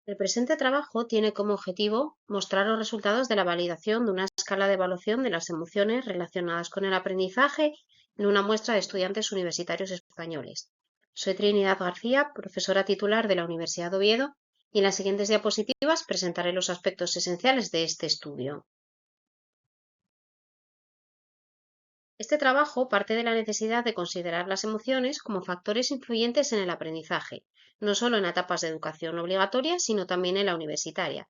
El presente trabajo tiene como objetivo mostrar los resultados de la validación de una escala de evaluación de las emociones relacionadas con el aprendizaje en una muestra de estudiantes universitarios españoles. Soy Trinidad García, profesora titular de la Universidad de Oviedo, y en las siguientes diapositivas presentaré los aspectos esenciales de este estudio. Este trabajo parte de la necesidad de considerar las emociones como factores influyentes en el aprendizaje, no solo en etapas de educación obligatoria, sino también en la universitaria.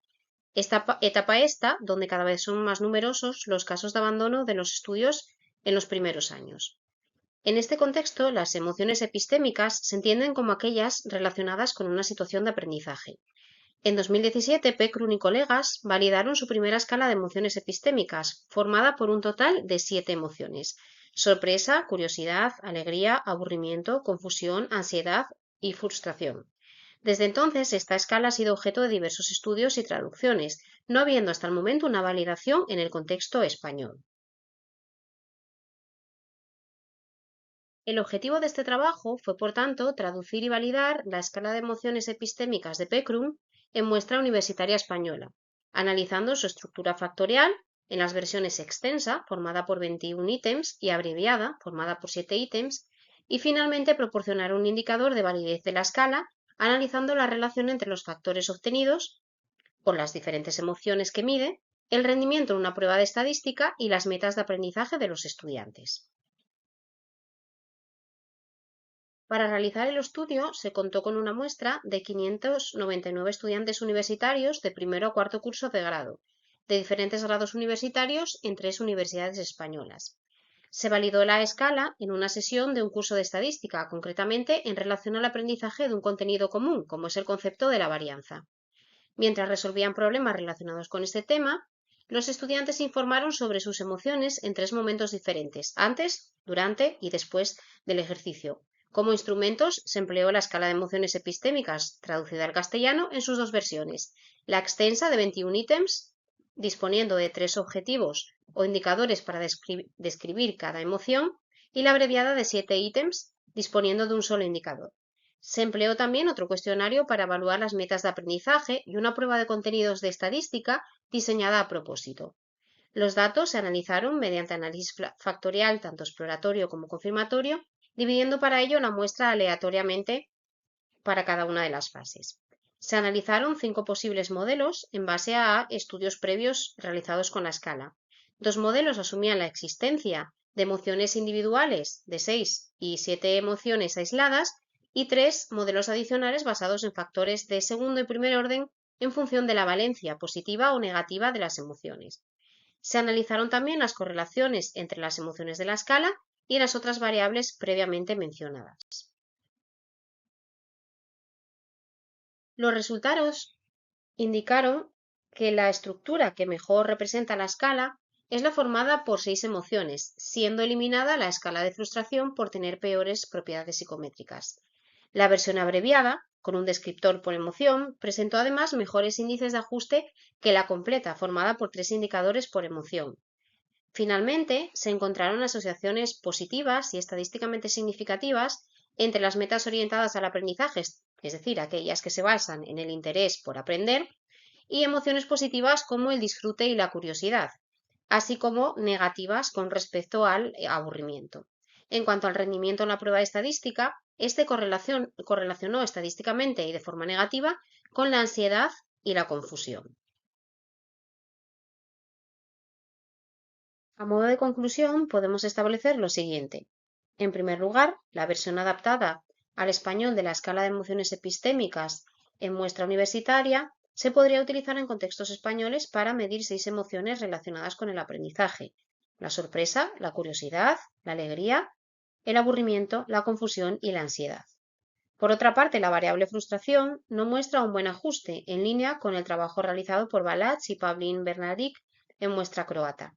Etapa esta donde cada vez son más numerosos los casos de abandono de los estudios en los primeros años. En este contexto, las emociones epistémicas se entienden como aquellas relacionadas con una situación de aprendizaje. En 2017, Peckrun y colegas validaron su primera escala de emociones epistémicas, formada por un total de 7 emociones: sorpresa, curiosidad, alegría, aburrimiento, confusión, ansiedad y frustración. Desde entonces, esta escala ha sido objeto de diversos estudios y traducciones, no habiendo hasta el momento una validación en el contexto español. El objetivo de este trabajo fue, por tanto, traducir y validar la escala de emociones epistémicas de Peckrun en muestra universitaria española, analizando su estructura factorial en las versiones extensa, formada por 21 ítems, y abreviada, formada por 7 ítems, y finalmente proporcionar un indicador de validez de la escala, analizando la relación entre los factores obtenidos por las diferentes emociones que mide, el rendimiento en una prueba de estadística y las metas de aprendizaje de los estudiantes. Para realizar el estudio se contó con una muestra de 599 estudiantes universitarios de primero a cuarto curso de grado, de diferentes grados universitarios en 3 universidades españolas. Se validó la escala en una sesión de un curso de estadística, concretamente en relación al aprendizaje de un contenido común, como es el concepto de la varianza. Mientras resolvían problemas relacionados con este tema, los estudiantes informaron sobre sus emociones en 3 momentos diferentes: antes, durante y después del ejercicio. Como instrumentos se empleó la escala de emociones epistémicas, traducida al castellano, en sus 2 versiones: la extensa de 21 ítems, disponiendo de 3 objetivos o indicadores para describir cada emoción, y la abreviada de 7 ítems, disponiendo de un solo indicador. Se empleó también otro cuestionario para evaluar las metas de aprendizaje y una prueba de contenidos de estadística diseñada a propósito. Los datos se analizaron mediante análisis factorial, tanto exploratorio como confirmatorio, dividiendo para ello la muestra aleatoriamente para cada una de las fases. Se analizaron 5 posibles modelos en base a estudios previos realizados con la escala. 2 modelos asumían la existencia de emociones individuales de 6 y 7 emociones aisladas, y 3 modelos adicionales basados en factores de segundo y primer orden en función de la valencia positiva o negativa de las emociones. Se analizaron también las correlaciones entre las emociones de la escala y las otras variables previamente mencionadas. Los resultados indicaron que la estructura que mejor representa la escala es la formada por 6 emociones, siendo eliminada la escala de frustración por tener peores propiedades psicométricas. La versión abreviada, con un descriptor por emoción, presentó además mejores índices de ajuste que la completa, formada por 3 indicadores por emoción. Finalmente, se encontraron asociaciones positivas y estadísticamente significativas entre las metas orientadas al aprendizaje, es decir, aquellas que se basan en el interés por aprender, y emociones positivas como el disfrute y la curiosidad, así como negativas con respecto al aburrimiento. En cuanto al rendimiento en la prueba estadística, este correlacionó estadísticamente y de forma negativa con la ansiedad y la confusión. A modo de conclusión, podemos establecer lo siguiente. En primer lugar, la versión adaptada al español de la escala de emociones epistémicas en muestra universitaria se podría utilizar en contextos españoles para medir 6 emociones relacionadas con el aprendizaje: la sorpresa, la curiosidad, la alegría, el aburrimiento, la confusión y la ansiedad. Por otra parte, la variable frustración no muestra un buen ajuste, en línea con el trabajo realizado por Balázs y Pavlín Bernardic en muestra croata.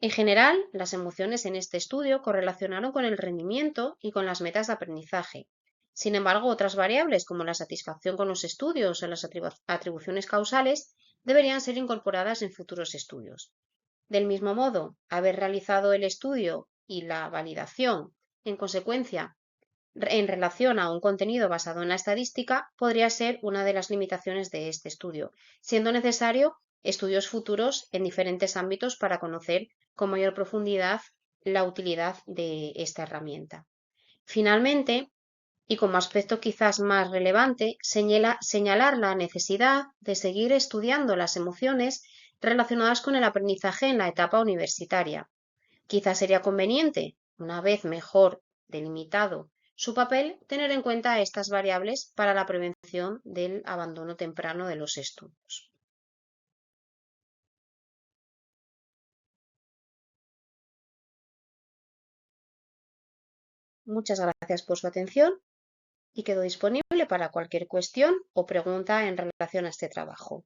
En general, las emociones en este estudio correlacionaron con el rendimiento y con las metas de aprendizaje. Sin embargo, otras variables como la satisfacción con los estudios o las atribuciones causales deberían ser incorporadas en futuros estudios. Del mismo modo, haber realizado el estudio y la validación, en consecuencia, en relación a un contenido basado en la estadística podría ser una de las limitaciones de este estudio, siendo necesario estudios futuros en diferentes ámbitos para conocer con mayor profundidad la utilidad de esta herramienta. Finalmente, y como aspecto quizás más relevante, señalar la necesidad de seguir estudiando las emociones relacionadas con el aprendizaje en la etapa universitaria. Quizás sería conveniente, una vez mejor delimitado su papel, tener en cuenta estas variables para la prevención del abandono temprano de los estudios. Muchas gracias por su atención y quedo disponible para cualquier cuestión o pregunta en relación a este trabajo.